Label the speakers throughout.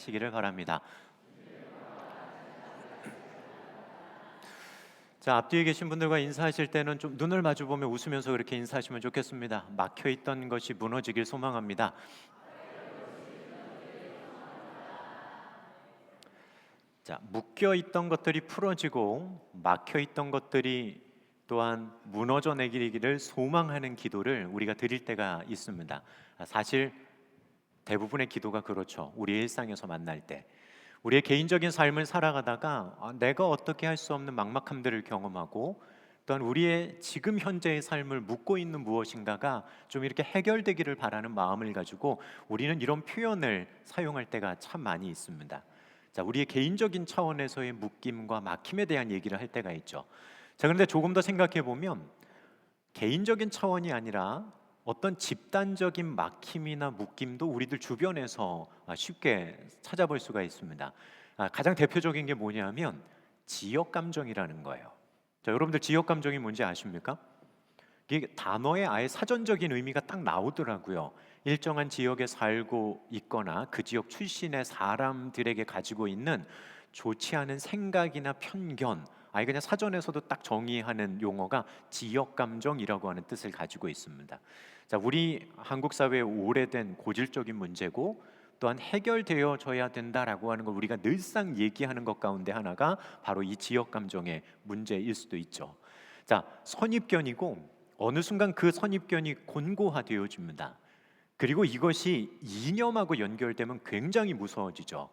Speaker 1: 시기를 바랍니다. 자, 앞뒤에 계신 분들과 인사하실 때는 좀 눈을 마주 보며 웃으면서 그렇게 인사하시면 좋겠습니다. 막혀 있던 것이 무너지길 소망합니다. 자, 묶여 있던 것들이 풀어지고 막혀 있던 것들이 또한 무너져 내리기를 소망하는 기도를 우리가 드릴 때가 있습니다. 사실 대부분의 기도가 그렇죠. 우리의 일상에서 만날 때 우리의 개인적인 삶을 살아가다가 내가 어떻게 할 수 없는 막막함들을 경험하고 또한 우리의 지금 현재의 삶을 묻고 있는 무엇인가가 좀 이렇게 해결되기를 바라는 마음을 가지고 우리는 이런 표현을 사용할 때가 참 많이 있습니다. 자, 우리의 개인적인 차원에서의 묶임과 막힘에 대한 얘기를 할 때가 있죠. 자, 그런데 조금 더 생각해 보면 개인적인 차원이 아니라 어떤 집단적인 막힘이나 묶임도 우리들 주변에서 쉽게 찾아볼 수가 있습니다. 가장 대표적인 게 뭐냐면 지역 감정이라는 거예요. 자, 여러분들 지역 감정이 뭔지 아십니까? 이게 단어의 아예 사전적인 의미가 딱 나오더라고요. 일정한 지역에 살고 있거나 그 지역 출신의 사람들에게 가지고 있는 좋지 않은 생각이나 편견, 아예 그냥 사전에서도 딱 정의하는 용어가 지역 감정이라고 하는 뜻을 가지고 있습니다. 자, 우리 한국 사회의 오래된 고질적인 문제고 또한 해결되어져야 된다라고 하는 걸 우리가 늘상 얘기하는 것 가운데 하나가 바로 이 지역 감정의 문제일 수도 있죠. 자, 선입견이고 어느 순간 그 선입견이 곤고화되어집니다. 그리고 이것이 이념하고 연결되면 굉장히 무서워지죠.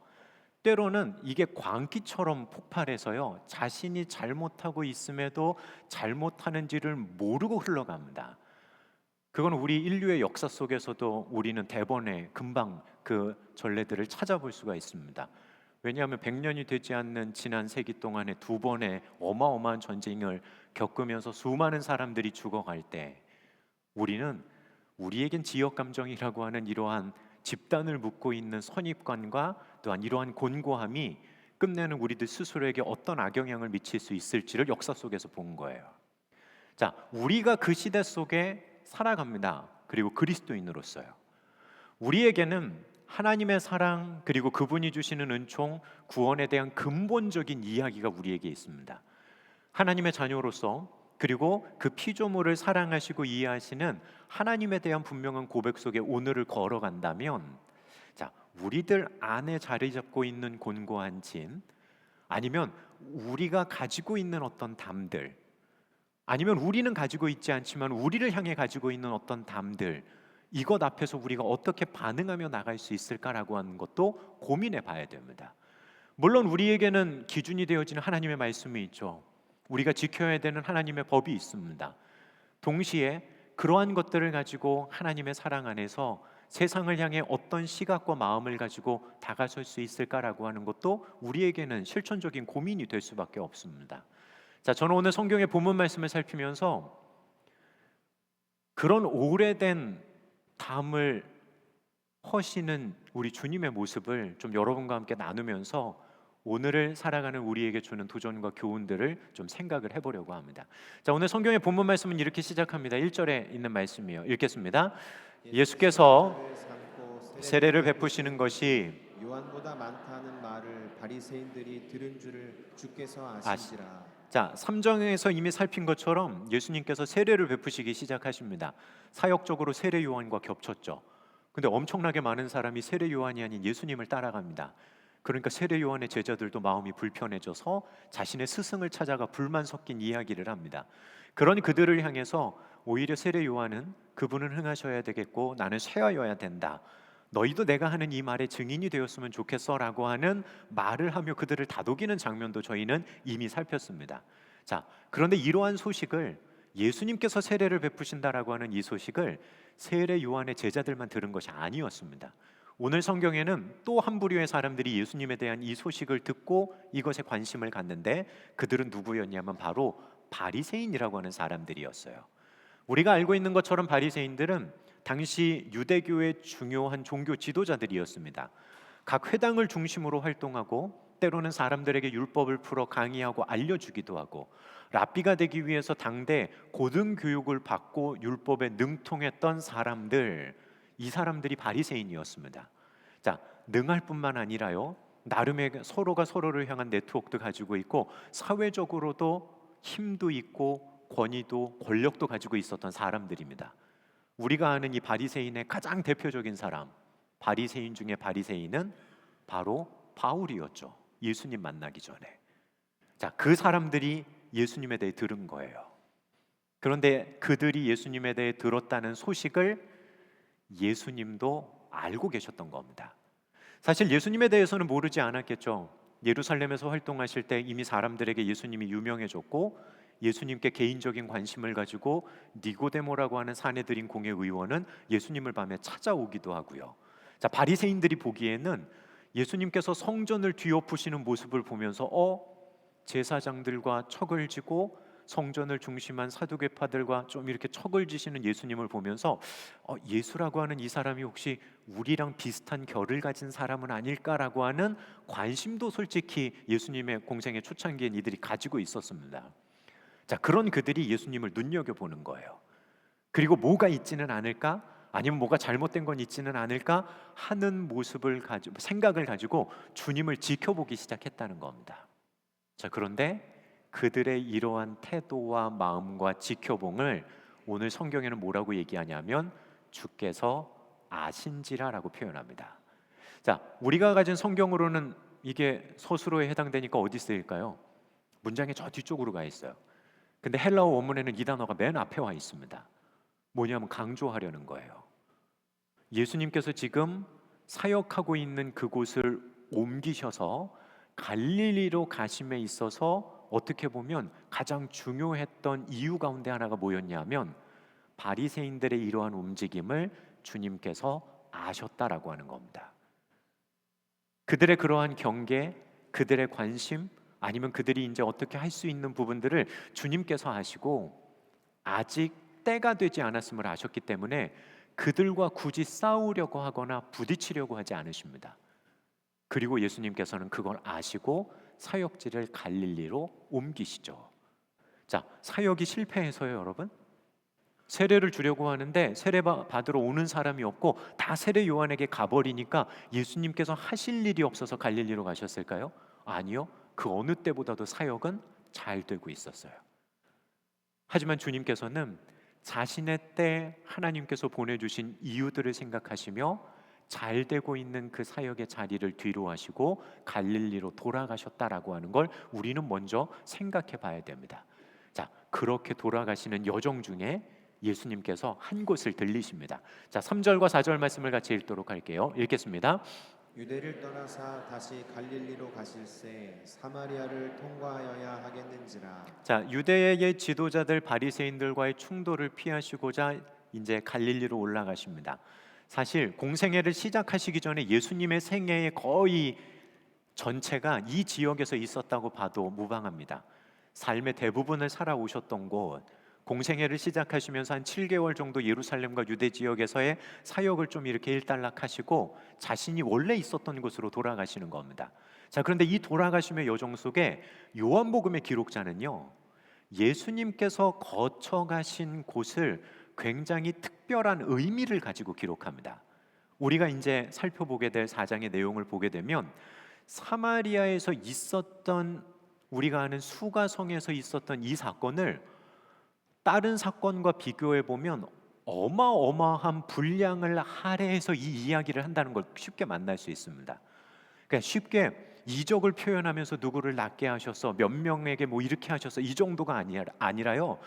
Speaker 1: 때로는 이게 광기처럼 폭발해서요, 자신이 잘못하고 있음에도 잘못하는지를 모르고 흘러갑니다. 그건 우리 인류의 역사 속에서도 우리는 대번에 금방 그 전례들을 찾아볼 수가 있습니다. 왜냐하면 100년이 되지 않는 지난 세기 동안에 두 번의 어마어마한 전쟁을 겪으면서 수많은 사람들이 죽어갈 때 우리는 우리에겐 지역 감정이라고 하는 이러한 집단을 묶고 있는 선입관과 또한 이러한 곤고함이 끝내는 우리들 스스로에게 어떤 악영향을 미칠 수 있을지를 역사 속에서 본 거예요. 자, 우리가 그 시대 속에 살아갑니다. 그리고 그리스도인으로서요. 우리에게는 하나님의 사랑 그리고 그분이 주시는 은총, 구원에 대한 근본적인 이야기가 우리에게 있습니다. 하나님의 자녀로서 그리고 그 피조물을 사랑하시고 이해하시는 하나님에 대한 분명한 고백 속에 오늘을 걸어간다면, 자, 우리들 안에 자리 잡고 있는 곤고한 짐, 아니면 우리가 가지고 있는 어떤 담들, 아니면 우리는 가지고 있지 않지만 우리를 향해 가지고 있는 어떤 담들, 이것 앞에서 우리가 어떻게 반응하며 나갈 수 있을까라고 하는 것도 고민해 봐야 됩니다. 물론 우리에게는 기준이 되어지는 하나님의 말씀이 있죠. 우리가 지켜야 되는 하나님의 법이 있습니다. 동시에 그러한 것들을 가지고 하나님의 사랑 안에서 세상을 향해 어떤 시각과 마음을 가지고 다가설 수 있을까라고 하는 것도 우리에게는 실천적인 고민이 될 수밖에 없습니다. 자, 저는 오늘 성경의 본문 말씀을 살피면서 그런 오래된 담을 허시는 우리 주님의 모습을 좀 여러분과 함께 나누면서 오늘을 살아가는 우리에게 주는 도전과 교훈들을 좀 생각을 해보려고 합니다. 자, 오늘 성경의 본문 말씀은 이렇게 시작합니다. 1절에 있는 말씀이에요. 읽겠습니다. 예수께서 세례를 베푸시는 것이
Speaker 2: 요한보다 많다는 말을 바리새인들이 들은 줄을 주께서 아신지라.
Speaker 1: 자, 3장에서 이미 살핀 것처럼 예수님께서 세례를 베푸시기 시작하십니다. 사역적으로 세례 요한과 겹쳤죠. 근데 엄청나게 많은 사람이 세례 요한이 아닌 예수님을 따라갑니다. 그러니까 세례 요한의 제자들도 마음이 불편해져서 자신의 스승을 찾아가 불만 섞인 이야기를 합니다. 그러니 그들을 향해서 오히려 세례 요한은 그분은 흥하셔야 되겠고 나는 쇠하여야 된다. 너희도 내가 하는 이 말에 증인이 되었으면 좋겠어라고 하는 말을 하며 그들을 다독이는 장면도 저희는 이미 살폈습니다. 자, 그런데 이러한 소식을 예수님께서 세례를 베푸신다라고 하는 이 소식을 세례 요한의 제자들만 들은 것이 아니었습니다. 오늘 성경에는 또 한 부류의 사람들이 예수님에 대한 이 소식을 듣고 이것에 관심을 갖는데 그들은 누구였냐면 바로 바리새인이라고 하는 사람들이었어요. 우리가 알고 있는 것처럼 바리새인들은 당시 유대교의 중요한 종교 지도자들이었습니다. 각 회당을 중심으로 활동하고 때로는 사람들에게 율법을 풀어 강의하고 알려주기도 하고 랍비가 되기 위해서 당대 고등교육을 받고 율법에 능통했던 사람들, 이 사람들이 바리새인이었습니다. 자, 능할 뿐만 아니라요, 나름의 서로가 서로를 향한 네트워크도 가지고 있고 사회적으로도 힘도 있고 권위도 권력도 가지고 있었던 사람들입니다. 우리가 아는 이 바리새인의 가장 대표적인 사람, 바리새인 중에 바리새인은 바로 바울이었죠. 예수님 만나기 전에. 자, 그 사람들이 예수님에 대해 들은 거예요. 그런데 그들이 예수님에 대해 들었다는 소식을 예수님도 알고 계셨던 겁니다. 사실 예수님에 대해서는 모르지 않았겠죠. 예루살렘에서 활동하실 때 이미 사람들에게 예수님이 유명해졌고, 예수님께 개인적인 관심을 가지고 니고데모라고 하는 사내들인 공회 의원은 예수님을 밤에 찾아오기도 하고요. 자, 바리새인들이 보기에는 예수님께서 성전을 뒤엎으시는 모습을 보면서 제사장들과 척을 지고 성전을 중심한 사두개파들과 좀 이렇게 척을 지시는 예수님을 보면서 예수라고 하는 이 사람이 혹시 우리랑 비슷한 결을 가진 사람은 아닐까라고 하는 관심도 솔직히 예수님의 공생의 초창기엔 이들이 가지고 있었습니다. 자, 그런 그들이 예수님을 눈여겨보는 거예요. 그리고 뭐가 있지는 않을까? 아니면 뭐가 잘못된 건 있지는 않을까? 하는 모습을 가지고, 생각을 가지고 주님을 지켜보기 시작했다는 겁니다. 자, 그런데 그들의 이러한 태도와 마음과 지켜봉을 오늘 성경에는 뭐라고 얘기하냐면 주께서 아신지라라고 표현합니다. 자, 우리가 가진 성경으로는 이게 서술어에 해당되니까 어디 쓰일까요? 문장의 저 뒤쪽으로 가 있어요. 근데 헬라어 원문에는 이 단어가 맨 앞에 와 있습니다. 뭐냐면 강조하려는 거예요. 예수님께서 지금 사역하고 있는 그곳을 옮기셔서 갈릴리로 가심에 있어서 어떻게 보면 가장 중요했던 이유 가운데 하나가 뭐였냐면 바리새인들의 이러한 움직임을 주님께서 아셨다라고 하는 겁니다. 그들의 그러한 경계, 그들의 관심, 아니면 그들이 이제 어떻게 할 수 있는 부분들을 주님께서 아시고 아직 때가 되지 않았음을 아셨기 때문에 그들과 굳이 싸우려고 하거나 부딪히려고 하지 않으십니다. 그리고 예수님께서는 그걸 아시고 사역지를 갈릴리로 옮기시죠. 자, 사역이 실패해서요, 여러분, 세례를 주려고 하는데 세례 받으러 오는 사람이 없고 다 세례 요한에게 가버리니까 예수님께서 하실 일이 없어서 갈릴리로 가셨을까요? 아니요, 그 어느 때보다도 사역은 잘 되고 있었어요. 하지만 주님께서는 자신의 때 하나님께서 보내주신 이유들을 생각하시며 잘 되고 있는 그 사역의 자리를 뒤로 하시고 갈릴리로 돌아가셨다라고 하는 걸 우리는 먼저 생각해 봐야 됩니다. 자, 그렇게 돌아가시는 여정 중에 예수님께서 한 곳을 들리십니다. 자, 3절과 4절 말씀을 같이 읽도록 할게요. 읽겠습니다.
Speaker 2: 유대를 떠나사 다시 갈릴리로 가실새 사마리아를 통과하여야 하겠는지라.
Speaker 1: 자, 유대의 지도자들 바리새인들과의 충돌을 피하시고자 이제 갈릴리로 올라가십니다. 사실 공생애를 시작하시기 전에 예수님의 생애의 거의 전체가 이 지역에서 있었다고 봐도 무방합니다. 삶의 대부분을 살아오셨던 곳, 공생애를 시작하시면서 한 7개월 정도 예루살렘과 유대 지역에서의 사역을 좀 이렇게 일단락하시고 자신이 원래 있었던 곳으로 돌아가시는 겁니다. 자, 그런데 이 돌아가심의 여정 속에 요한복음의 기록자는요, 예수님께서 거쳐가신 곳을 굉장히 특별한 의미를 가지고 기록합니다. 우리가 이제 살펴보게 될 4장의 내용을 보게 되면 사마리아에서 있었던, 우리가 아는 수가성에서 있었던 이 사건을 다른 사건과 비교해 보면 어마어마한 분량을 할애해서 이 이야기를 한다는 걸 쉽게 만날 수 있습니다. 그러니까 쉽게 이적을 표현하면서 누구를 낫게 하셔서 몇 명에게 뭐 이렇게 하셔서 이 정도가 아니라요,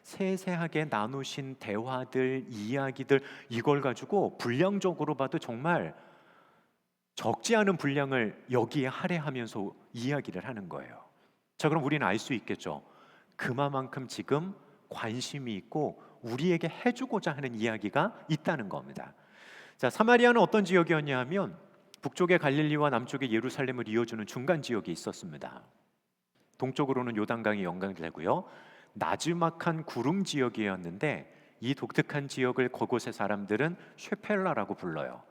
Speaker 1: 세세하게 나누신 대화들, 이야기들, 이걸 가지고 분량적으로 봐도 정말 적지 않은 분량을 여기에 할애하면서 이야기를 하는 거예요. 자, 그럼 우리는 알 수 있겠죠. 그만큼 지금 관심이 있고 우리에게 해주고자 하는 이야기가 있다는 겁니다. 자, 사마리아는 어떤 지역이었냐 하면 북쪽의 갈릴리와 남쪽의 예루살렘을 이어주는 중간 지역이 있었습니다. 동쪽으로는 요단강이 연결되고요, 나지막한 구릉 지역이었는데 이 독특한 지역을 그곳의 사람들은 쉐펠라라고 불러요.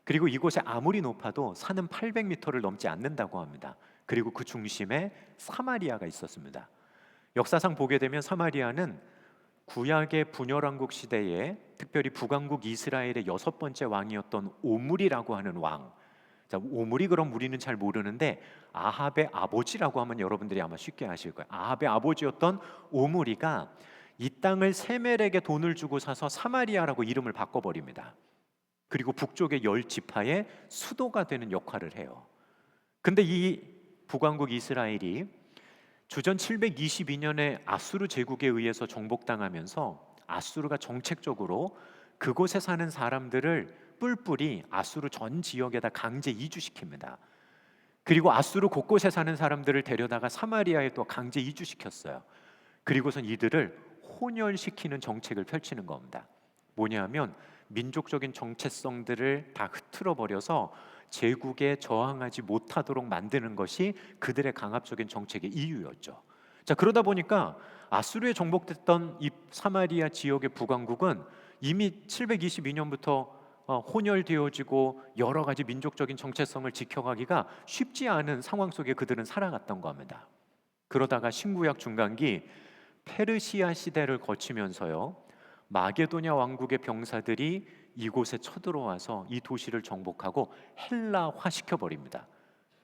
Speaker 1: 그리고 이곳에 아무리 높아도 산은 800m를 넘지 않는다고 합니다. 그리고 그 중심에 사마리아가 있었습니다. 역사상 보게 되면 사마리아는 구약의 분열왕국 시대에 특별히 북왕국 이스라엘의 6번째 왕이었던 오므리라고 하는 왕, 자, 오물이 그럼 우리는 잘 모르는데 아합의 아버지라고 하면 여러분들이 아마 쉽게 아실 거예요. 아합의 아버지였던 오므리가 이 땅을 세멜에게 돈을 주고 사서 사마리아라고 이름을 바꿔버립니다. 그리고 북쪽의 10지파의 수도가 되는 역할을 해요. 근데 이 북왕국 이스라엘이 주전 722년에 아수르 제국에 의해서 정복당하면서 아수르가 정책적으로 그곳에 사는 사람들을 뿔뿔이 아수르 전 지역에다 강제 이주시킵니다. 그리고 아수르 곳곳에 사는 사람들을 데려다가 사마리아에 또 강제 이주시켰어요. 그리고선 이들을 혼혈시키는 정책을 펼치는 겁니다. 뭐냐면 민족적인 정체성들을 다 흐트러 버려서 제국에 저항하지 못하도록 만드는 것이 그들의 강압적인 정책의 이유였죠. 자, 그러다 보니까 아수르에 정복됐던 이 사마리아 지역의 북왕국은 이미 722년부터 혼혈되어지고 여러 가지 민족적인 정체성을 지켜가기가 쉽지 않은 상황 속에 그들은 살아갔던 겁니다. 그러다가 신구약 중간기 페르시아 시대를 거치면서요, 마게도냐 왕국의 병사들이 이곳에 쳐들어와서 이 도시를 정복하고 헬라화 시켜버립니다.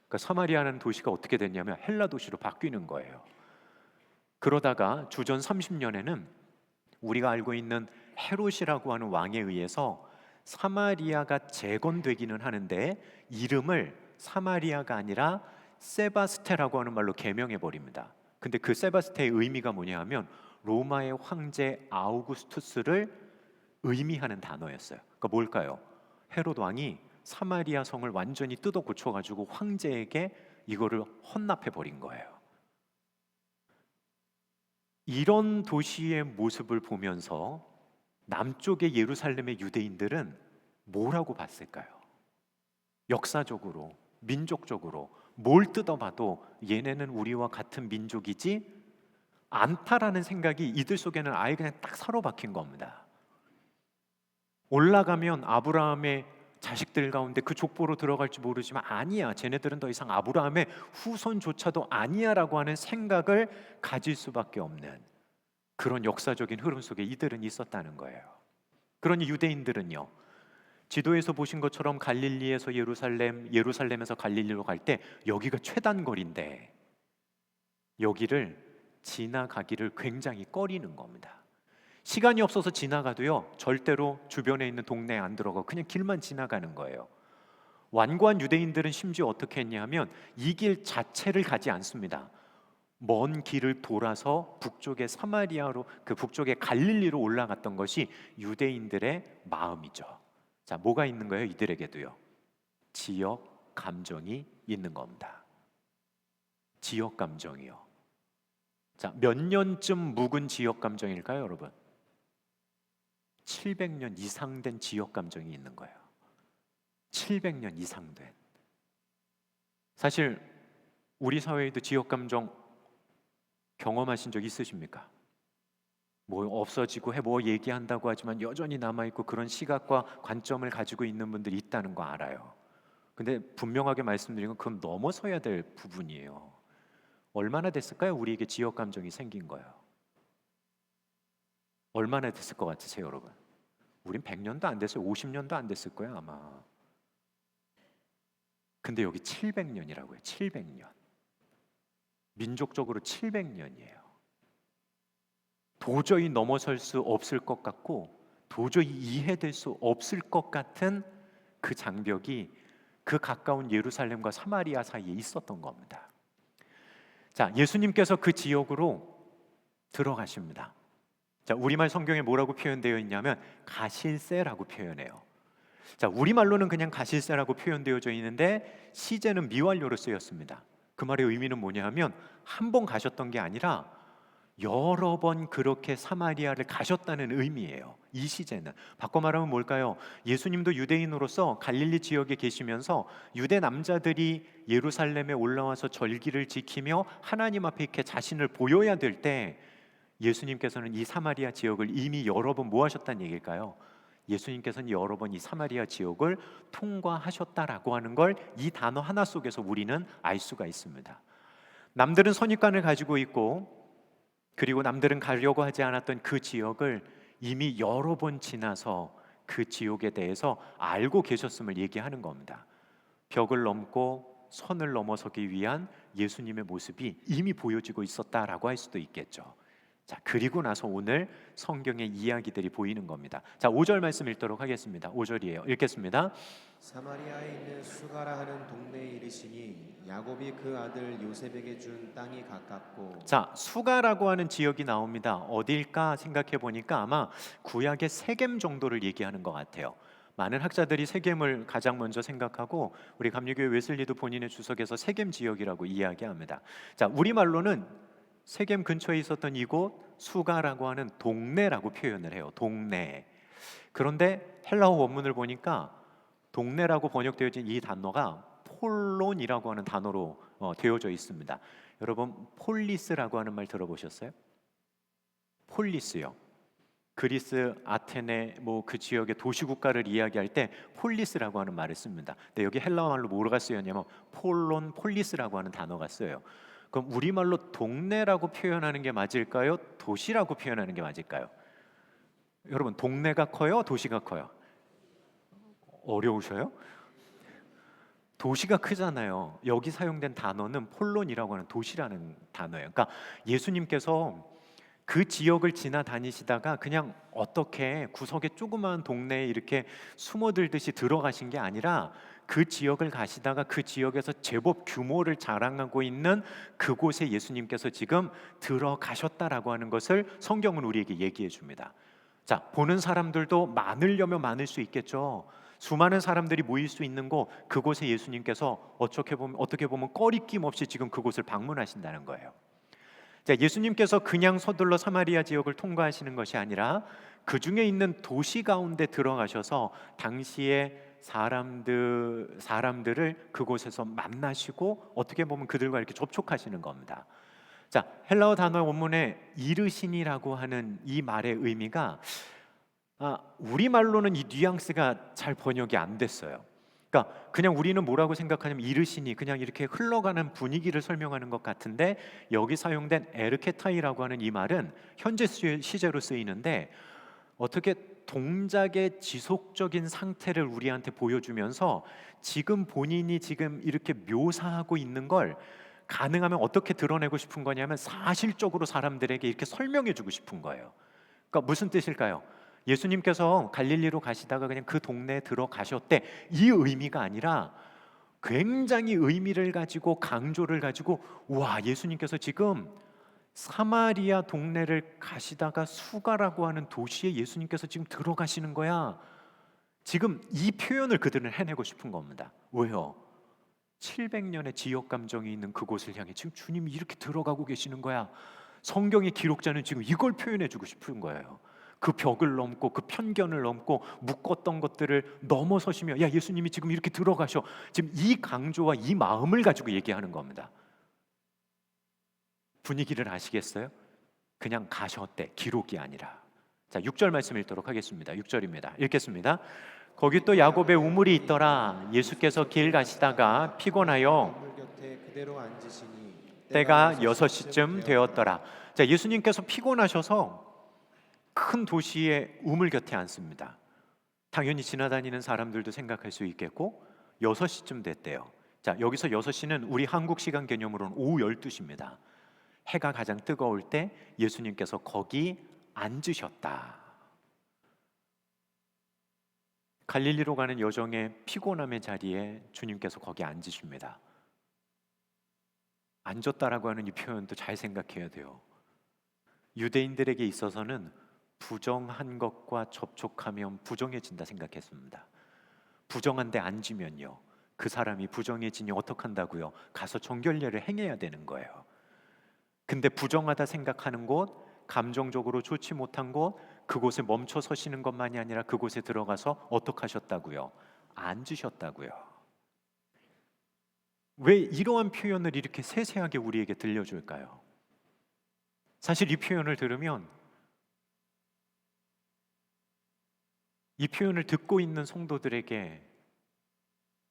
Speaker 1: 그러니까 사마리아라는 도시가 어떻게 됐냐면 헬라 도시로 바뀌는 거예요. 그러다가 주전 30년에는 우리가 알고 있는 헤롯이라고 하는 왕에 의해서 사마리아가 재건되기는 하는데 이름을 사마리아가 아니라 세바스테라고 하는 말로 개명해 버립니다. 근데 그 세바스테의 의미가 뭐냐 하면 로마의 황제 아우구스투스를 의미하는 단어였어요. 그러니까 뭘까요? 헤롯 왕이 사마리아 성을 완전히 뜯어 고쳐가지고 황제에게 이거를 헌납해 버린 거예요. 이런 도시의 모습을 보면서 남쪽의 예루살렘의 유대인들은 뭐라고 봤을까요? 역사적으로, 민족적으로 뭘 뜯어봐도 얘네는 우리와 같은 민족이지 않다라는 생각이 이들 속에는 아예 그냥 딱 사로박힌 겁니다. 올라가면 아브라함의 자식들 가운데 그 족보로 들어갈지 모르지만 아니야, 쟤네들은 더 이상 아브라함의 후손조차도 아니야 라고 하는 생각을 가질 수밖에 없는 그런 역사적인 흐름 속에 이들은 있었다는 거예요. 그러니 유대인들은요, 지도에서 보신 것처럼 갈릴리에서 예루살렘, 예루살렘에서 갈릴리로 갈 때 여기가 최단거리인데 여기를 지나가기를 굉장히 꺼리는 겁니다. 시간이 없어서 지나가도요, 절대로 주변에 있는 동네에 안 들어가고 그냥 길만 지나가는 거예요. 완고한 유대인들은 심지어 어떻게 했냐면 이 길 자체를 가지 않습니다. 먼 길을 돌아서 북쪽의 사마리아로, 그 북쪽의 갈릴리로 올라갔던 것이 유대인들의 마음이죠. 자, 뭐가 있는 거예요? 이들에게도요, 지역 감정이 있는 겁니다. 지역 감정이요. 자, 몇 년쯤 묵은 지역 감정일까요, 여러분? 700년 이상 된 지역 감정이 있는 거예요. 700년 이상 된. 사실 우리 사회에도 지역 감정 경험하신 적 있으십니까? 뭐 없어지고 뭐 얘기한다고 하지만 여전히 남아있고 그런 시각과 관점을 가지고 있는 분들이 있다는 거 알아요. 근데 분명하게 말씀드리면 그건 넘어서야 될 부분이에요. 얼마나 됐을까요? 우리에게 지역 감정이 생긴 거예요. 얼마나 됐을 것 같으세요, 여러분? 우린 100년도 안 됐어요. 50년도 안 됐을 거예요, 아마. 근데 여기 700년이라고요. 700년. 민족적으로 700년이에요. 도저히 넘어설 수 없을 것 같고 도저히 이해될 수 없을 것 같은 그 장벽이 그 가까운 예루살렘과 사마리아 사이에 있었던 겁니다. 자, 예수님께서 그 지역으로 들어가십니다. 자, 우리말 성경에 뭐라고 표현되어 있냐면 가실새라고 표현해요. 자, 우리말로는 그냥 가실새라고 표현되어져 있는데 시제는 미완료로 쓰였습니다. 그 말의 의미는 뭐냐 하면 한 번 가셨던 게 아니라 여러 번 그렇게 사마리아를 가셨다는 의미예요. 이 시제는 바꿔 말하면 뭘까요? 예수님도 유대인으로서 갈릴리 지역에 계시면서 유대 남자들이 예루살렘에 올라와서 절기를 지키며 하나님 앞에 이렇게 자신을 보여야 될 때 예수님께서는 이 사마리아 지역을 이미 여러 번 뭐 하셨다는 얘기일까요? 예수님께서는 여러 번 이 사마리아 지역을 통과하셨다라고 하는 걸 이 단어 하나 속에서 우리는 알 수가 있습니다. 남들은 선입관을 가지고 있고 그리고 남들은 가려고 하지 않았던 그 지역을 이미 여러 번 지나서 그 지역에 대해서 알고 계셨음을 얘기하는 겁니다. 벽을 넘고 선을 넘어서기 위한 예수님의 모습이 이미 보여지고 있었다라고 할 수도 있겠죠. 자, 그리고 나서 오늘 성경의 이야기들이 보이는 겁니다. 자, 5절 말씀 읽도록 하겠습니다. 5절이에요. 읽겠습니다.
Speaker 2: 사마리아에 있는 수가라 하는 동네에 이르시니 야곱이 그 아들 요셉에게 준 땅이 가깝고.
Speaker 1: 자, 수가라고 하는 지역이 나옵니다. 어딜까 생각해 보니까 아마 구약의 세겜 정도를 얘기하는 것 같아요. 많은 학자들이 세겜을 가장 먼저 생각하고 우리 감리교회 웨슬리도 본인의 주석에서 세겜 지역이라고 이야기합니다. 자, 우리말로는 세겜 근처에 있었던 이곳 수가라고 하는 동네라고 표현을 해요. 동네. 그런데 헬라어 원문을 보니까 동네라고 번역되어진 이 단어가 폴론이라고 하는 단어로 되어져 있습니다. 여러분 폴리스라고 하는 말 들어보셨어요? 폴리스요. 그리스 아테네 뭐 그 지역의 도시국가를 이야기할 때 폴리스라고 하는 말을 씁니다. 근데 여기 헬라어 말로 뭐가 쓰였냐면 폴론 폴리스라고 하는 단어가 쓰여요. 그럼 우리말로 동네라고 표현하는 게 맞을까요? 도시라고 표현하는 게 맞을까요? 여러분 동네가 커요? 도시가 커요? 어려우셔요? 도시가 크잖아요. 여기 사용된 단어는 폴론이라고 하는 도시라는 단어예요. 그러니까 예수님께서 그 지역을 지나다니시다가 그냥 어떻게 구석의 조그마한 동네에 이렇게 숨어들듯이 들어가신 게 아니라 그 지역을 가시다가 그 지역에서 제법 규모를 자랑하고 있는 그곳에 예수님께서 지금 들어가셨다라고 하는 것을 성경은 우리에게 얘기해 줍니다. 자, 보는 사람들도 많으려면 많을 수 있겠죠. 수많은 사람들이 모일 수 있는 곳, 그곳에 예수님께서 어떻게 보면 꺼리낌 없이 지금 그곳을 방문하신다는 거예요. 자, 예수님께서 그냥 서둘러 사마리아 지역을 통과하시는 것이 아니라 그 중에 있는 도시 가운데 들어가셔서 당시의 사람들을 그곳에서 만나시고 어떻게 보면 그들과 이렇게 접촉하시는 겁니다. 자, 헬라어 단어 원문에 이르시니라고 하는 이 말의 의미가 우리말로는 이 뉘앙스가 잘 번역이 안 됐어요. 그러니까 그냥 우리는 뭐라고 생각하냐면 이르시니 그냥 이렇게 흘러가는 분위기를 설명하는 것 같은데 여기 사용된 에르케타이라고 하는 이 말은 현재 시제로 쓰이는데 어떻게 동작의 지속적인 상태를 우리한테 보여주면서 지금 본인이 지금 이렇게 묘사하고 있는 걸 가능하면 어떻게 드러내고 싶은 거냐면 사실적으로 사람들에게 이렇게 설명해 주고 싶은 거예요. 그러니까 무슨 뜻일까요? 예수님께서 갈릴리로 가시다가 그냥 그 동네에 들어가셨대 이 의미가 아니라 굉장히 의미를 가지고 강조를 가지고 와, 예수님께서 지금 사마리아 동네를 가시다가 수가라고 하는 도시에 예수님께서 지금 들어가시는 거야. 지금 이 표현을 그들은 해내고 싶은 겁니다. 왜요? 700년의 지역 감정이 있는 그곳을 향해 지금 주님이 이렇게 들어가고 계시는 거야. 성경의 기록자는 지금 이걸 표현해 주고 싶은 거예요. 그 벽을 넘고 그 편견을 넘고 묶었던 것들을 넘어서시며 야, 예수님이 지금 이렇게 들어가셔. 지금 이 강조와 이 마음을 가지고 얘기하는 겁니다. 분위기를 아시겠어요? 그냥 가셨대. 기록이 아니라. 자, 6절 말씀 읽도록 하겠습니다. 6절입니다. 읽겠습니다. 거기 또 야곱의 우물이 있더라. 예수께서 길 가시다가 피곤하여
Speaker 2: 우물 곁에 그대로 앉으시니
Speaker 1: 때가 6시쯤 되었더라. 자, 예수님께서 피곤하셔서 큰 도시의 우물 곁에 앉습니다. 당연히 지나다니는 사람들도 생각할 수 있겠고 6시쯤 됐대요. 자, 여기서 6시는 우리 한국 시간 개념으로는 오후 12시입니다. 해가 가장 뜨거울 때 예수님께서 거기 앉으셨다. 갈릴리로 가는 여정의 피곤함의 자리에 주님께서 거기 앉으십니다. 앉았다라고 하는 이 표현도 잘 생각해야 돼요. 유대인들에게 있어서는 부정한 것과 접촉하면 부정해진다 생각했습니다. 부정한데 앉으면요, 그 사람이 부정해지니 어떡한다고요? 가서 정결례를 행해야 되는 거예요. 근데 부정하다 생각하는 곳, 감정적으로 좋지 못한 곳, 그곳에 멈춰 서시는 것만이 아니라 그곳에 들어가서 어떡하셨다고요? 앉으셨다고요. 왜 이러한 표현을 이렇게 세세하게 우리에게 들려줄까요? 사실 이 표현을 들으면, 이 표현을 듣고 있는 성도들에게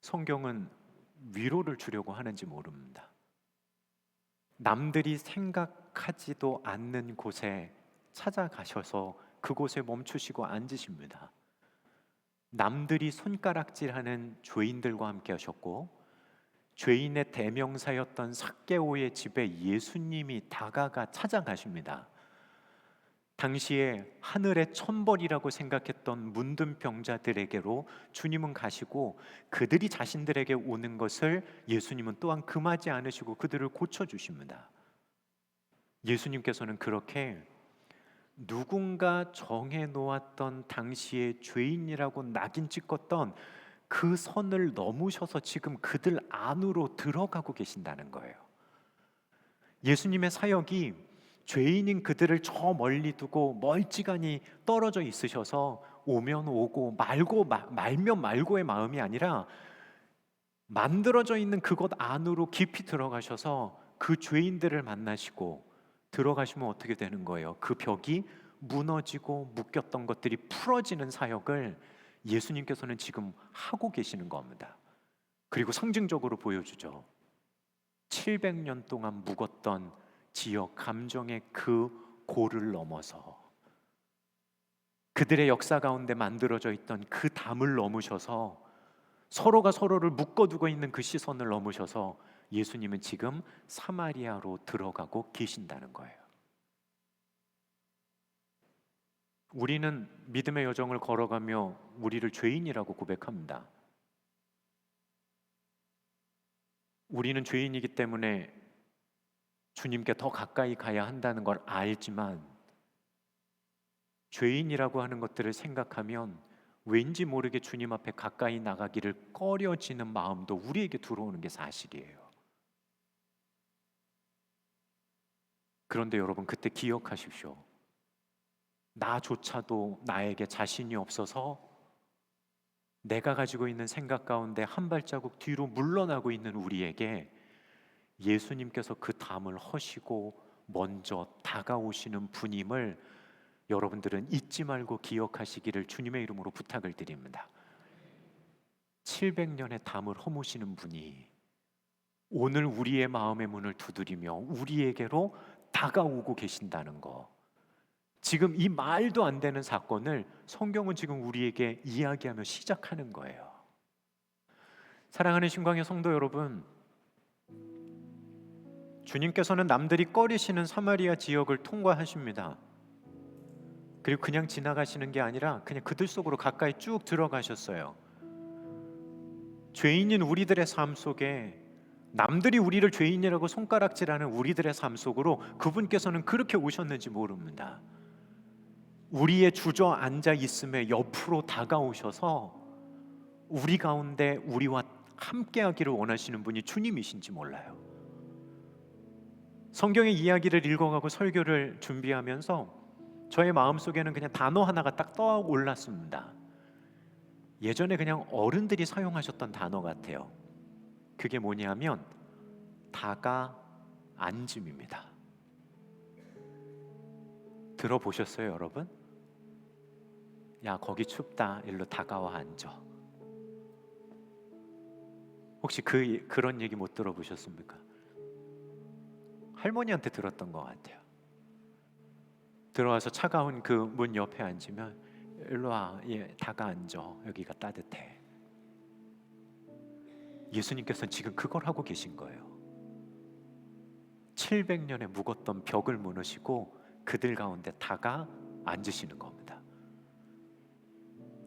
Speaker 1: 성경은 위로를 주려고 하는지 모릅니다. 남들이 생각하지도 않는 곳에 찾아가셔서 그곳에 멈추시고 앉으십니다. 남들이 손가락질하는 죄인들과 함께 하셨고, 죄인의 대명사였던 삭개오의 집에 예수님이 다가가 찾아가십니다. 당시에 하늘의 천벌이라고 생각했던 문둥 병자들에게로 주님은 가시고, 그들이 자신들에게 오는 것을 예수님은 또한 금하지 않으시고 그들을 고쳐주십니다. 예수님께서는 그렇게 누군가 정해 놓았던 당시의 죄인이라고 낙인 찍었던 그 선을 넘으셔서 지금 그들 안으로 들어가고 계신다는 거예요. 예수님의 사역이 죄인인 그들을 저 멀리 두고 멀찌감히 떨어져 있으셔서 오면 오고 말면 말고의 마음이 아니라 만들어져 있는 그곳 안으로 깊이 들어가셔서 그 죄인들을 만나시고, 들어가시면 어떻게 되는 거예요? 그 벽이 무너지고 묶였던 것들이 풀어지는 사역을 예수님께서는 지금 하고 계시는 겁니다. 그리고 상징적으로 보여주죠. 700년 동안 묵었던 지역 감정의 그 고를 넘어서, 그들의 역사 가운데 만들어져 있던 그 담을 넘으셔서, 서로가 서로를 묶어두고 있는 그 시선을 넘으셔서 예수님은 지금 사마리아로 들어가고 계신다는 거예요. 우리는 믿음의 여정을 걸어가며 우리를 죄인이라고 고백합니다. 우리는 죄인이기 때문에 주님께 더 가까이 가야 한다는 걸 알지만, 죄인이라고 하는 것들을 생각하면 왠지 모르게 주님 앞에 가까이 나가기를 꺼려지는 마음도 우리에게 들어오는 게 사실이에요. 그런데 여러분, 그때 기억하십시오. 나조차도 나에게 자신이 없어서 내가 가지고 있는 생각 가운데 한 발자국 뒤로 물러나고 있는 우리에게 예수님께서 그 담을 허시고 먼저 다가오시는 분임을 여러분들은 잊지 말고 기억하시기를 주님의 이름으로 부탁을 드립니다. 700년의 담을 허무시는 분이 오늘 우리의 마음의 문을 두드리며 우리에게로 다가오고 계신다는 거, 지금 이 말도 안 되는 사건을 성경은 지금 우리에게 이야기하며 시작하는 거예요. 사랑하는 신광의 성도 여러분, 주님께서는 남들이 꺼리시는 사마리아 지역을 통과하십니다. 그리고 그냥 지나가시는 게 아니라 그냥 그들 속으로 가까이 쭉 들어가셨어요. 죄인인 우리들의 삶 속에, 남들이 우리를 죄인이라고 손가락질하는 우리들의 삶 속으로 그분께서는 그렇게 오셨는지 모릅니다. 우리의 주저앉아 있음에 옆으로 다가오셔서 우리 가운데 우리와 함께하기를 원하시는 분이 주님이신지 몰라요. 성경의 이야기를 읽어가고 설교를 준비하면서 저의 마음속에는 그냥 단어 하나가 딱 떠올랐습니다. 예전에 그냥 어른들이 사용하셨던 단어 같아요. 그게 뭐냐면 다가앉음입니다. 들어보셨어요, 여러분? 야, 거기 춥다. 일로 다가와 앉아. 혹시 그런 얘기 못 들어보셨습니까? 할머니한테 들었던 것 같아요. 들어와서 차가운 그 문 옆에 앉으면 일로 와, 다가 앉아. 여기가 따뜻해. 예수님께서는 지금 그걸 하고 계신 거예요. 700년에 묵었던 벽을 무너시고 그들 가운데 다가 앉으시는 겁니다.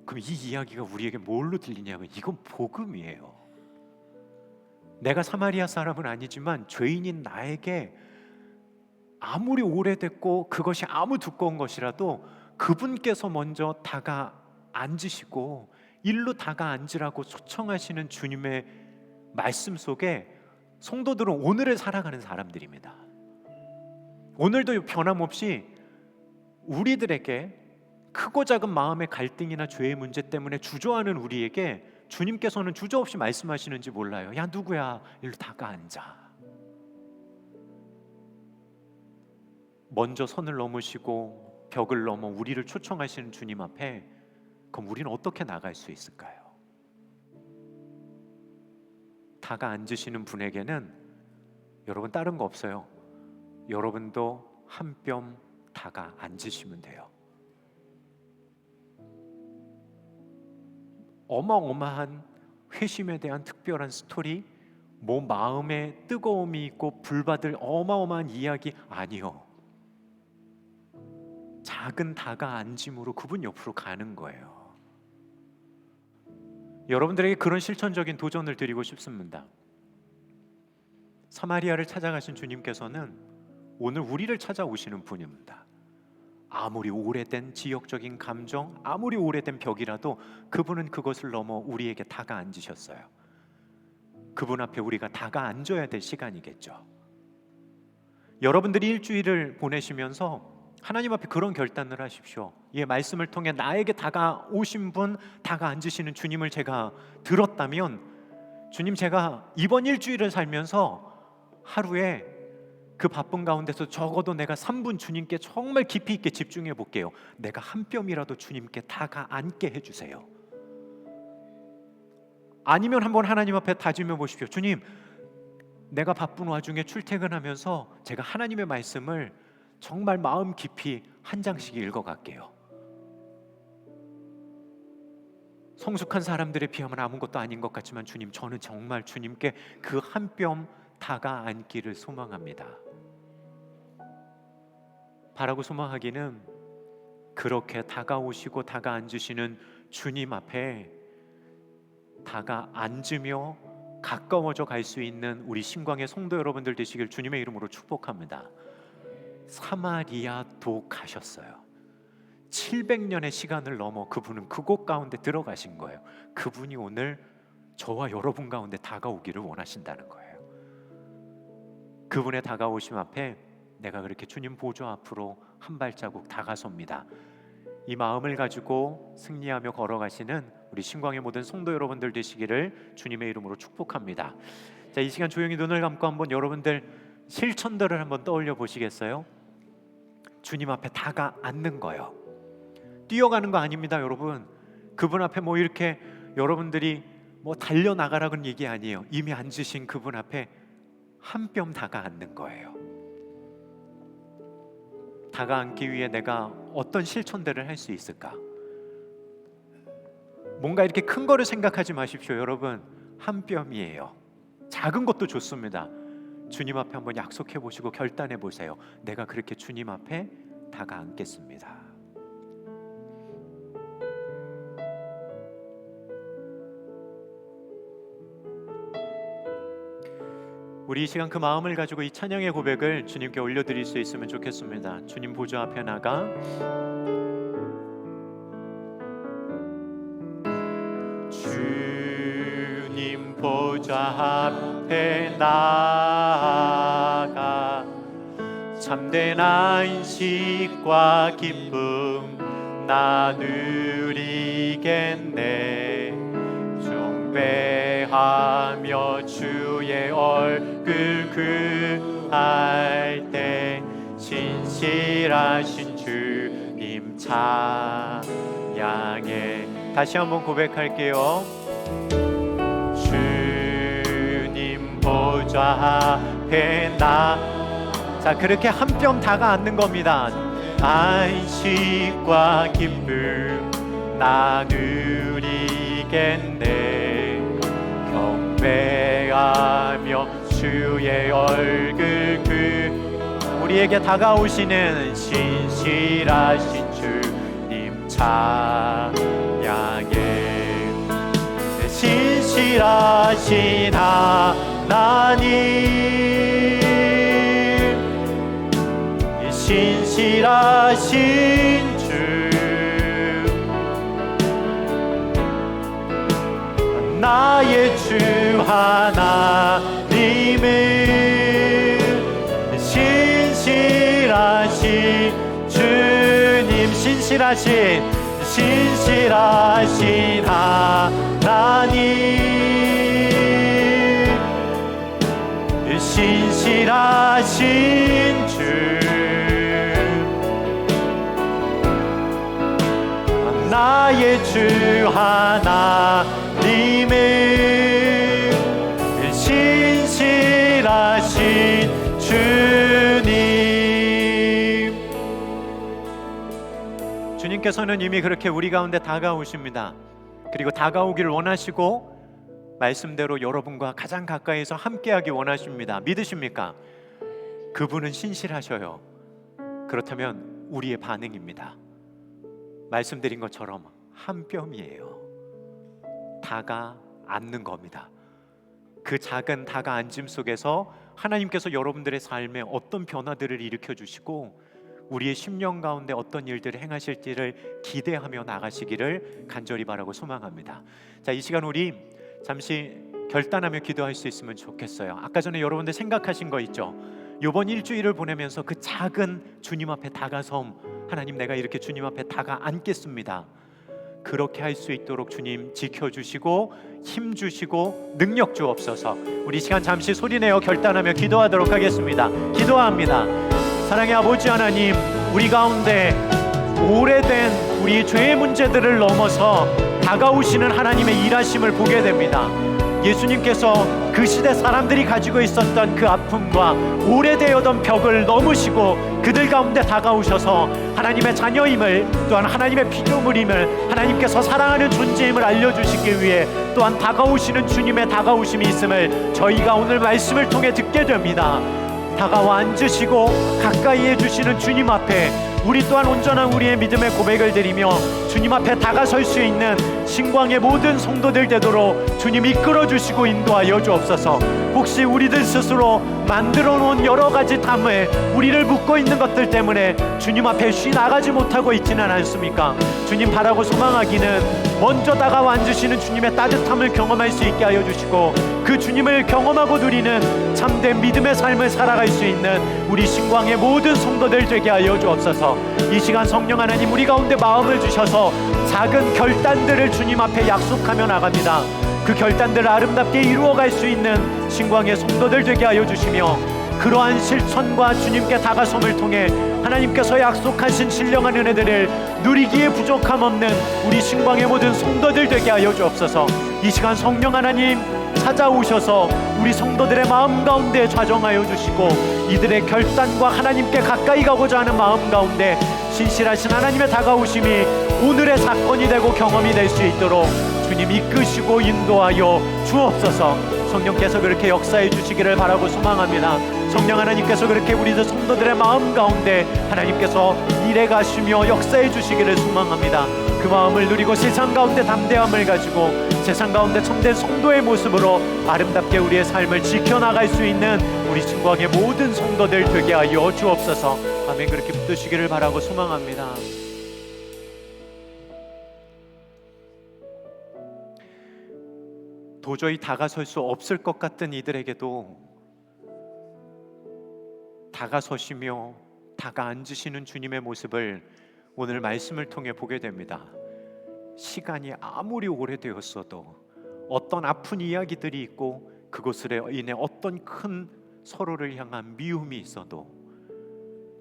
Speaker 1: 그럼 이 이야기가 우리에게 뭘로 들리냐면 이건 복음이에요. 내가 사마리아 사람은 아니지만 죄인인 나에게 아무리 오래됐고 그것이 아무 두꺼운 것이라도 그분께서 먼저 다가 앉으시고 일로 다가 앉으라고 초청하시는 주님의 말씀 속에 성도들은 오늘을 살아가는 사람들입니다. 오늘도 변함없이 우리들에게 크고 작은 마음의 갈등이나 죄의 문제 때문에 주저하는 우리에게 주님께서는 주저없이 말씀하시는지 몰라요. 야, 누구야? 일로 다가 앉아. 먼저 선을 넘으시고 벽을 넘어 우리를 초청하시는 주님 앞에 그럼 우리는 어떻게 나갈 수 있을까요? 다가 앉으시는 분에게는 여러분 다른 거 없어요. 여러분도 한 뼘 다가 앉으시면 돼요. 어마어마한 회심에 대한 특별한 스토리, 뭐 마음에 뜨거움이 있고 불받을 어마어마한 이야기 아니요. 작은 다가앉음으로 그분 옆으로 가는 거예요. 여러분들에게 그런 실천적인 도전을 드리고 싶습니다. 사마리아를 찾아가신 주님께서는 오늘 우리를 찾아오시는 분입니다. 아무리 오래된 지역적인 감정, 아무리 오래된 벽이라도 그분은 그것을 넘어 우리에게 다가앉으셨어요. 그분 앞에 우리가 다가앉아야 될 시간이겠죠. 여러분들이 일주일을 보내시면서 하나님 앞에 그런 결단을 하십시오. 이 말씀을 통해 나에게 다가오신 분, 다가앉으시는 주님을 제가 들었다면, 주님, 제가 이번 일주일을 살면서 하루에 그 바쁜 가운데서 적어도 내가 3분 주님께 정말 깊이 있게 집중해 볼게요. 내가 한 뼘이라도 주님께 다가앉게 해주세요. 아니면 한번 하나님 앞에 다짐해 보십시오. 주님, 내가 바쁜 와중에 출퇴근하면서 제가 하나님의 말씀을 정말 마음 깊이 한 장씩 읽어갈게요. 성숙한 사람들에 비하면 아무것도 아닌 것 같지만 주님, 저는 정말 주님께 그 한 뼘 다가앉기를 소망합니다. 바라고 소망하기는 그렇게 다가오시고 다가앉으시는 주님 앞에 다가앉으며 가까워져 갈 수 있는 우리 신광의 성도 여러분들 되시길 주님의 이름으로 축복합니다. 사마리아도 가셨어요. 700년의 시간을 넘어 그분은 그곳 가운데 들어가신 거예요. 그분이 오늘 저와 여러분 가운데 다가오기를 원하신다는 거예요. 그분의 다가오심 앞에 내가 그렇게 주님 보좌 앞으로 한 발자국 다가섭니다. 이 마음을 가지고 승리하며 걸어가시는 우리 신광의 모든 성도 여러분들 되시기를 주님의 이름으로 축복합니다. 자, 이 시간 조용히 눈을 감고 한번 여러분들 실천들을 한번 떠올려 보시겠어요? 주님 앞에 다가앉는 거요. 뛰어가는 거 아닙니다, 여러분. 그분 앞에 뭐 이렇게 여러분들이 뭐 달려나가라 그런 얘기 아니에요. 이미 앉으신 그분 앞에 한 뼘 다가앉는 거예요. 다가앉기 위해 내가 어떤 실천들을 할 수 있을까? 뭔가 이렇게 큰 거를 생각하지 마십시오, 여러분. 한 뼘이에요. 작은 것도 좋습니다. 주님 앞에 한번 약속해 보시고 결단해 보세요. 내가 그렇게 주님 앞에 다가앉겠습니다. 우리 이 시간 그 마음을 가지고 이 찬양의 고백을 주님께 올려드릴 수 있으면 좋겠습니다. 주님 보좌 앞에 나가 주님 보좌 앞에 나가 참된 안식과 기쁨 나누리겠네. 경배하며 주의 얼굴 구할 때 신실하신 주님 찬양해. 다시 한번 고백할게요. 주님 보좌 앞에 자, 그렇게 한 뼘 다가앉는 겁니다. 안식과 기쁨 나누리겠네. 경배하며 주의 얼굴 우리에게 다가오시는 신실하신 주님 찬양해. 신실하신 하나님, 신실하신 주, 나의 주 하나님은 신실하신 주님, 신실하신 하나님, 신실하신 주, 나의 주 하나님은 신실하신 주님. 주님께서는 이미 그렇게 우리 가운데 다가오십니다. 그리고 다가오기를 원하시고 말씀대로 여러분과 가장 가까이서 함께하기 원하십니다. 믿으십니까? 그분은 신실하셔요. 그렇다면 우리의 반응입니다. 말씀드린 것처럼 한 뼘이에요. 다가 앉는 겁니다. 그 작은 다가 앉음 속에서 하나님께서 여러분들의 삶에 어떤 변화들을 일으켜 주시고 우리의 심령 가운데 어떤 일들을 행하실지를 기대하며 나가시기를 간절히 바라고 소망합니다. 자, 이 시간 우리 잠시 결단하며 기도할 수 있으면 좋겠어요. 아까 전에 여러분들 생각하신 거 있죠? 이번 일주일을 보내면서 그 작은 주님 앞에 다가섬, 하나님 내가 이렇게 주님 앞에 다가 앉겠습니다. 그렇게 할 수 있도록 주님 지켜주시고 힘 주시고 능력 주옵소서. 우리 시간 잠시 소리내어 결단하며 기도하도록 하겠습니다. 기도합니다. 사랑의 아버지 하나님, 우리 가운데 오래된 우리 죄의 문제들을 넘어서 다가오시는 하나님의 일하심을 보게 됩니다. 예수님께서 그 시대 사람들이 가지고 있었던 그 아픔과 오래되었던 벽을 넘으시고 그들 가운데 다가오셔서 하나님의 자녀임을, 또한 하나님의 피조물임을, 하나님께서 사랑하는 존재임을 알려주시기 위해 또한 다가오시는 주님의 다가오심이 있음을 저희가 오늘 말씀을 통해 듣게 됩니다. 다가와 앉으시고 가까이 해주시는 주님 앞에 우리 또한 온전한 우리의 믿음의 고백을 드리며 주님 앞에 다가설 수 있는 신광의 모든 성도들 되도록 주님 이끌어 주시고 인도하여 주옵소서. 혹시 우리들 스스로 만들어 놓은 여러 가지 담을, 우리를 묶고 있는 것들 때문에 주님 앞에 쉬나가지 못하고 있지는 않습니까? 주님 바라고 소망하기는 먼저 다가와 앉으시는 주님의 따뜻함을 경험할 수 있게 하여 주시고 그 주님을 경험하고 누리는 참된 믿음의 삶을 살아갈 수 있는 우리 신광의 모든 성도들 되게 하여 주옵소서. 이 시간 성령 하나님, 우리 가운데 마음을 주셔서 작은 결단들을 주님 앞에 약속하며 나갑니다. 그 결단들을 아름답게 이루어갈 수 있는 신광의 성도들 되게 하여 주시며 그러한 실천과 주님께 다가섬을 통해 하나님께서 약속하신 신령한 은혜들을 누리기에 부족함 없는 우리 신광의 모든 성도들 되게 하여 주옵소서. 이 시간 성령 하나님 찾아오셔서 우리 성도들의 마음 가운데 좌정하여 주시고 이들의 결단과 하나님께 가까이 가고자 하는 마음 가운데 신실하신 하나님의 다가오심이 오늘의 사건이 되고 경험이 될 수 있도록 주님 이끄시고 인도하여 주옵소서. 성령께서 그렇게 역사해 주시기를 바라고 소망합니다. 성령 하나님께서 그렇게 우리들 성도들의 마음 가운데 하나님께서 일해 가시며 역사해 주시기를 소망합니다. 그 마음을 누리고 세상 가운데 담대함을 가지고 세상 가운데 참된 성도의 모습으로 아름답게 우리의 삶을 지켜나갈 수 있는 우리 신광의 모든 성도들 되게 하여 주옵소서. 아멘. 그렇게 붙드시기를 바라고 소망합니다. 도저히 다가설 수 없을 것 같던 이들에게도 다가서시며 다가앉으시는 주님의 모습을 오늘 말씀을 통해 보게 됩니다. 시간이 아무리 오래되었어도 어떤 아픈 이야기들이 있고 그것으로 인해 어떤 큰 서로를 향한 미움이 있어도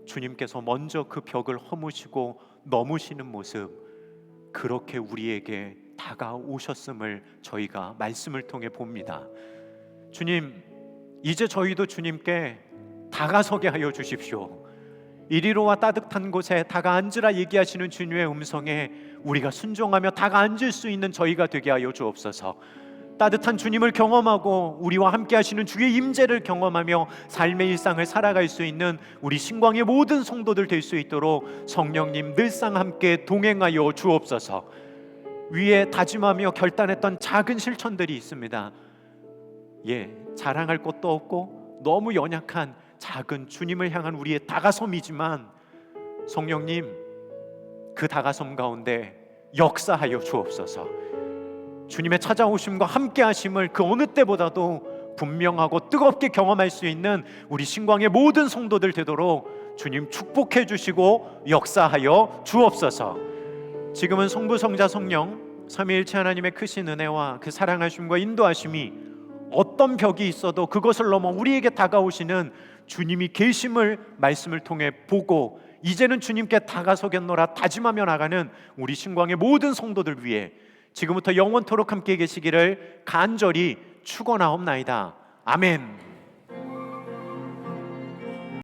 Speaker 1: 주님께서 먼저 그 벽을 허무시고 넘으시는 모습, 그렇게 우리에게 다가오셨음을 저희가 말씀을 통해 봅니다. 주님, 이제 저희도 주님께 다가서게 하여 주십시오. 이리로와 따뜻한 곳에 다가앉으라 얘기하시는 주님의 음성에 우리가 순종하며 다가앉을 수 있는 저희가 되게 하여 주옵소서. 따뜻한 주님을 경험하고 우리와 함께 하시는 주의 임재를 경험하며 삶의 일상을 살아갈 수 있는 우리 신광의 모든 성도들 될 수 있도록 성령님 늘상 함께 동행하여 주옵소서. 위에 다짐하며 결단했던 작은 실천들이 있습니다. 자랑할 것도 없고 너무 연약한 작은 주님을 향한 우리의 다가섬이지만 성령님, 그 다가섬 가운데 역사하여 주옵소서. 주님의 찾아오심과 함께 하심을 그 어느 때보다도 분명하고 뜨겁게 경험할 수 있는 우리 신광의 모든 성도들 되도록 주님 축복해 주시고 역사하여 주옵소서. 지금은 성부, 성자, 성령 삼위일체 하나님의 크신 은혜와 그 사랑하심과 인도하심이 어떤 벽이 있어도 그것을 넘어 우리에게 다가오시는 주님이 계심을 말씀을 통해 보고 이제는 주님께 다가서겠노라 다짐하며 나가는 우리 신광의 모든 성도들 위해 지금부터 영원토록 함께 계시기를 간절히 축원하옵나이다. 아멘.